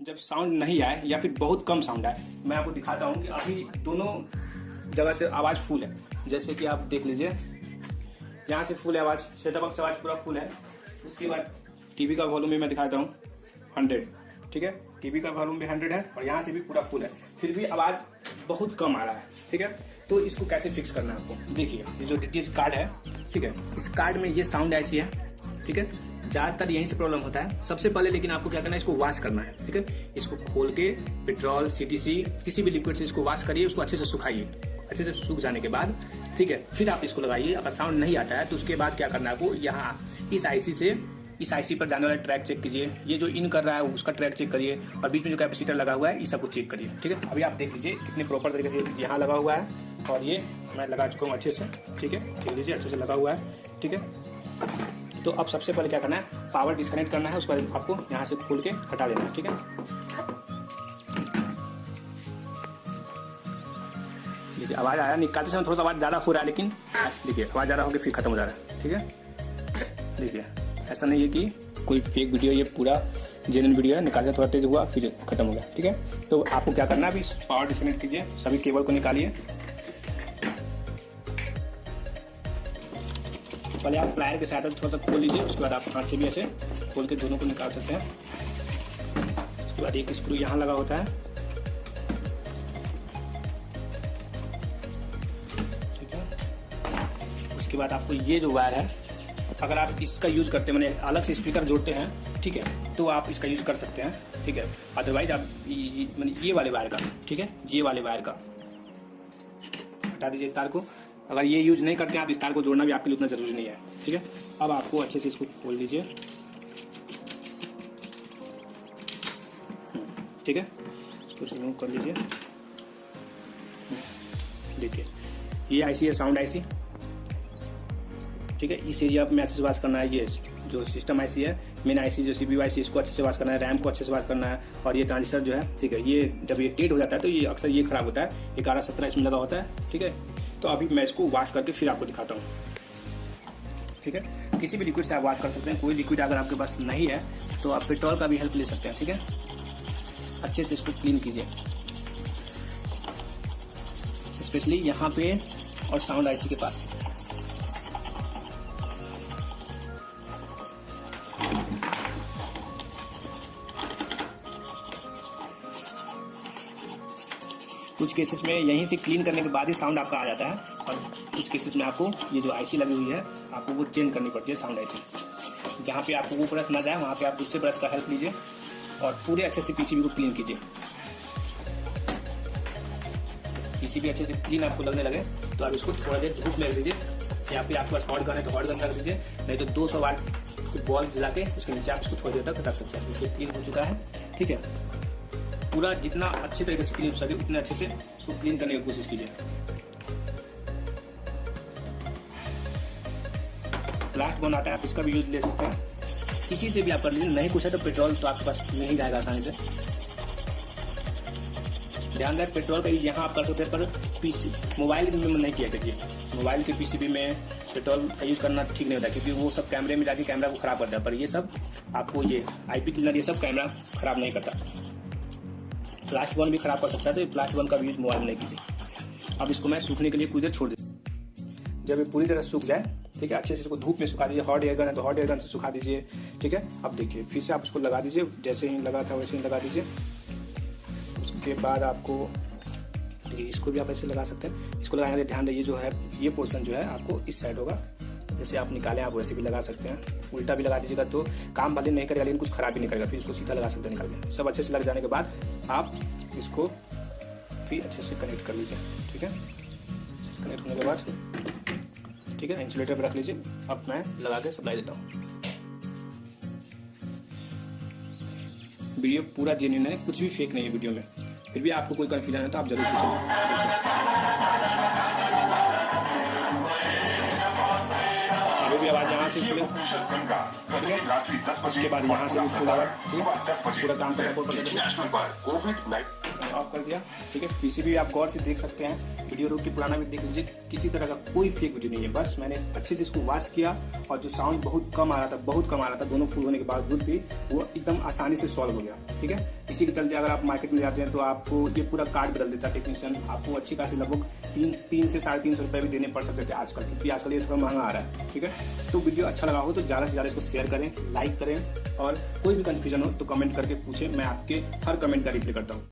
जब साउंड नहीं आए या फिर बहुत कम साउंड आए, मैं आपको दिखाता हूँ कि अभी दोनों जगह से आवाज़ फुल है। जैसे कि आप देख लीजिए, यहाँ से फुल है आवाज़, सेटअप बॉक्स आवाज़ पूरा फुल है। उसके बाद टीवी का वॉल्यूम भी मैं दिखाता हूँ 100, ठीक है। टीवी का वॉल्यूम भी 100 है और यहाँ से भी पूरा फुल है, फिर भी आवाज़ बहुत कम आ रहा है, ठीक है। तो इसको कैसे फिक्स करना है आपको, देखिए ये जो DTH कार्ड है, ठीक है, इस कार्ड में ये साउंड ऐसी है, ठीक है। ज़्यादातर यहीं से प्रॉब्लम होता है। सबसे पहले लेकिन आपको क्या करना है, इसको वॉश करना है, ठीक है। इसको खोल के पेट्रोल, CTC किसी भी लिक्विड से इसको वॉश करिए, उसको अच्छे से सुखाइए। अच्छे से सूख जाने के बाद, ठीक है, फिर आप इसको लगाइए। अगर साउंड नहीं आता है तो उसके बाद क्या करना है आपको, यहाँ इस IC पर जाने वाला ट्रैक चेक कीजिए। ये जो इन कर रहा है उसका ट्रैक चेक करिए, और बीच में जो कैपेसिटर लगा हुआ है इस सबको चेक करिए, ठीक है। अभी आप देख लीजिए कितने प्रॉपर तरीके से यहाँ लगा हुआ है, और ये मैं लगा चुका हूँ अच्छे से, ठीक है। देख लीजिए अच्छे से लगा हुआ है, ठीक है। तो अब सबसे पहले क्या करना है, पावर डिस्कनेक्ट करना है। उसके बाद आपको यहाँ से खोल के हटा लेना है, ठीक है। देखिए आवाज़ आया, निकालते समय थोड़ा सा आवाज़ ज़्यादा हो रहा है, लेकिन देखिए आवाज़ ज़्यादा होकर फिर खत्म हो जा रहा है, ठीक है। देखिए ऐसा नहीं है कि कोई फेक वीडियो, ये पूरा जेन्युइन वीडियो है। निकालते थोड़ा तेज हुआ फिर खत्म हो गया, ठीक है। तो आपको क्या करना है, अभी पावर डिस्कनेक्ट कीजिए, सभी केबल को निकालिए। पहले आप प्लायर के साथ थोड़ा सा खोल लीजिए, उसके बाद आप हाथ से भी ऐसे खोल के दोनों को निकाल सकते हैं। उसके बाद एक स्क्रू यहाँ लगा होता है, ठीक है। उसके बाद आपको ये जो वायर है, अगर आप इसका यूज करते हैं, मैंने अलग से स्पीकर जोड़ते हैं, ठीक है, तो आप इसका यूज कर सकते हैं, ठीक है। अदरवाइज आप मैंने ये वाले वायर का, ठीक है, ये वाले वायर का हटा दीजिए तार को। अगर ये यूज नहीं करते हैं आप, इस तार को जोड़ना भी आपके लिए उतना जरूरी नहीं है, ठीक है। अब आपको अच्छे से इसको खोल लीजिए, ठीक है। इसको रिमूव कर लीजिए। देखिए ये IC है, साउंड IC, ठीक है। इस एरिया में अच्छे से वॉश करना है। ये जो सिस्टम IC है, मेन IC जो CPU IC, इसको अच्छे से वॉश करना है। रैम को अच्छे से वॉश करना है। और ये ट्रांजिस्टर जो है, ठीक है, ये जब ये डेड हो जाता है तो ये अक्सर ये खराब होता है। 11-17 इसमें लगा होता है, ठीक है। तो अभी मैं इसको वॉश करके फिर आपको दिखाता हूँ, ठीक है। किसी भी लिक्विड से आप वॉश कर सकते हैं। कोई लिक्विड अगर आपके पास नहीं है तो आप पेट्रोल का भी हेल्प ले सकते हैं, ठीक है। अच्छे से इसको क्लीन कीजिए, स्पेशली यहाँ पे और साउंड IC के पास। कुछ केसेस में यहीं से क्लीन करने के बाद ही साउंड आपका आ जाता है, और कुछ केसेस में आपको ये जो IC लगी हुई है आपको वो चेंज करनी पड़ती है, साउंड IC। जहाँ पे आपको वो ब्रश ना जाए वहाँ पे आप दूसरे ब्रश का हेल्प लीजिए और पूरे अच्छे से PCB को क्लीन कीजिए। PCB अच्छे से क्लीन आपको लगने लगे तो आप इसको थोड़ा देर धूप में रख दीजिए, या फिर आपके पास हॉट गन है तो हॉट गन रख दीजिए, नहीं तो 200 वाट की बॉल जला के उसके नीचे आप इसको थोड़ी देर तक रख सकते हैं। ये क्लीन हो चुका है, ठीक है। पूरा जितना अच्छे तरीके से क्लीन हो सके उतने अच्छे से इसको क्लीन करने की कोशिश कीजिए। लास्ट वन आता है, आप इसका भी यूज ले सकते हैं, किसी से भी आप कर लीजिए। नहीं कुछ है तो पेट्रोल तो आपके पास नहीं जाएगा आसानी से। ध्यान रखें पेट्रोल का यूज यहाँ आप कर सकते हैं, पर मोबाइल में नहीं किया करिए। मोबाइल के PCB में पेट्रोल का यूज करना ठीक नहीं होता, क्योंकि वो सब कैमरे में जाके कैमरा को खराब करता है। पर ये सब आपको ये IP क्लीनर ये सब कैमरा खराब नहीं करता। फ्लैश वन भी खराब कर सकता है, तो ये फ्लैश वन का भी यूज मोबाइल में नहीं कीजिए। अब इसको मैं सूखने के लिए कुछ देर छोड़ दीजिए। जब ये पूरी तरह सूख जाए, ठीक है, अच्छे से इसको धूप में सुखा दीजिए। हॉट एयर गन है तो हॉट एयर गन से सुखा दीजिए, ठीक है। अब देखिए फिर से आप उसको लगा दीजिए, जैसे ही लगा था वैसे ही लगा दीजिए। उसके बाद आपको देखिए इसको भी आप ऐसे लगा सकते हैं। इसको लगाने के लिए ध्यान रखिए, जो है ये पोर्शन जो है आपको इस साइड होगा, जैसे आप निकालें आप वैसे भी लगा सकते हैं। उल्टा भी लगा दीजिएगा तो काम भले नहीं करेगा लेकिन कुछ खराब भी नहीं करेगा। फिर इसको सीधा लगा सकते हैं निकाल के। सब अच्छे से लग जाने के बाद आप इसको फिर अच्छे से कनेक्ट कर लीजिए, ठीक है। कनेक्ट होने के बाद, ठीक है, इंसुलेटर पर रख लीजिए। अब मैं लगा के सप्लाई देता हूँ। वीडियो पूरा जेन्युइन है, कुछ भी फेक नहीं है वीडियो में। फिर भी आपको कोई कन्फ्यूजन है तो आप जरूर पूछें। अभी भी आवाज यहाँ से खुले, उसके बाद यहाँ से भी खुला, पूरा काम का सपोर्ट कर मैंने ऑफ कर दिया। ठीक है, पीसीबी आप गौर से देख सकते हैं, वीडियो रोक के पुराना भी देख लीजिए, किसी तरह का कोई फेक वीडियो नहीं है। बस मैंने अच्छे से इसको वॉश किया और जो साउंड बहुत कम आ रहा था दोनों फुल होने के बावजूद भी, वो एकदम आसानी से सॉल्व हो गया। ठीक है, इसी के चलते अगर आप मार्केट में जाते हैं तो आपको ये पूरा कार्ड बदल देता है टेक्नीशियन। आपको अच्छी खासी लगभग 3 से 350 रुपये भी देने पड़ सकते थे आजकल, क्योंकि आजकल ये थोड़ा महंगा आ रहा है। ठीक है, तो वीडियो अच्छा लगा हो तो ज़्यादा से ज़्यादा इसको शेयर करें, लाइक करें, और कोई भी कंफ्यूजन हो तो कमेंट करके पूछें, मैं आपके हर कमेंट का रिप्लाई करता हूँ।